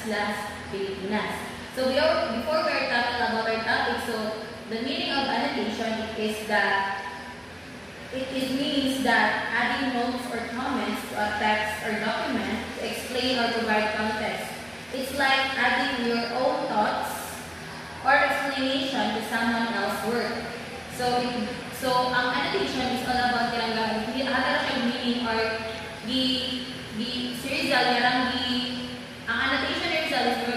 Islas Pilipinas. So before we are talking about our topic, so the meaning of annotation is that it means that adding notes or comments to a text or document to explain or provide context. It's like adding your own thoughts or explanation to someone else's work. So ang annotation is all about ang meaning or si Rizal ang annotation ni Rizal is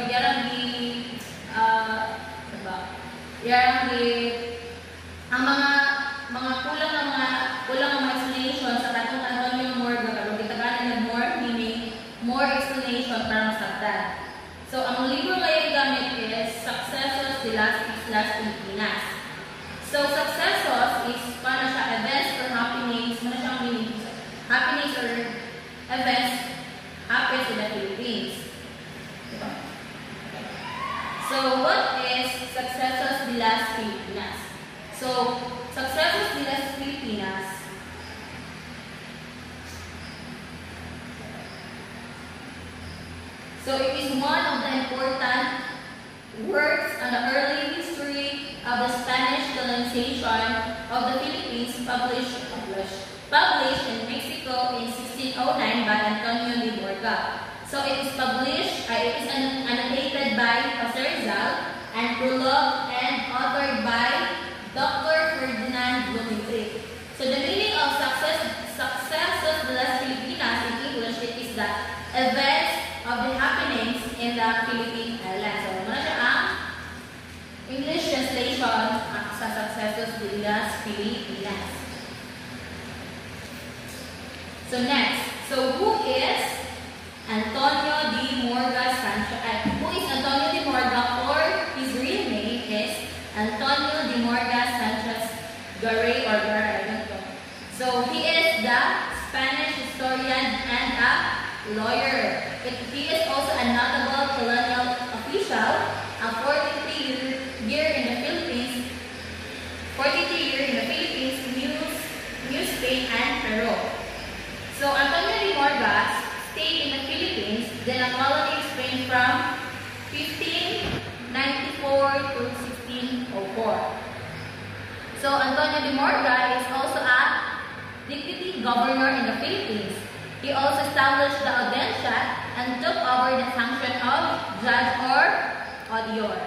ang mga kulang ng mga explanation sa katong Antonio Morga pero gitaganan ng more meaning, more explanation para masabtan. So ang libro ngayon gamit is Successos de las Islas Pilipinas. So successos is para siya events or happenings, mana siyang meaning happenings or events happens in the Philippines. So what is Successos de las Pilipinas? So Successos de las Pilipinas so it is one of the important works on the early history of the Spanish colonization of the Philippines published in Mexico in 1609 by Antonio de Borja. So it is published, it is annotated by Jose Rizal and prologue and authored by Dr. Ferdinand Blumentritt. So the meaning of Successos de las Pilipinas in English, it is the events of the happenings in the Philippine Islands. So muna siya ang English translation sa Successos de las Pilipinas. So next, so who is Antonio de Morga Sanchez? Who is Antonio de Morga, or his real name is Antonio de Morga Sanchez Garay or Garay, I don't know. So he is the Spanish historian and a lawyer. He is also a notable colonial official, a 43-year in the Philippines, New Spain and Peru. So Antonio de Morga stayed in the Philippines, then a colony in Spain from 1594 to 1604. So Antonio de Morga is also a deputy governor in the Philippines. He also established the audiencia and took over the function of judge or auditor.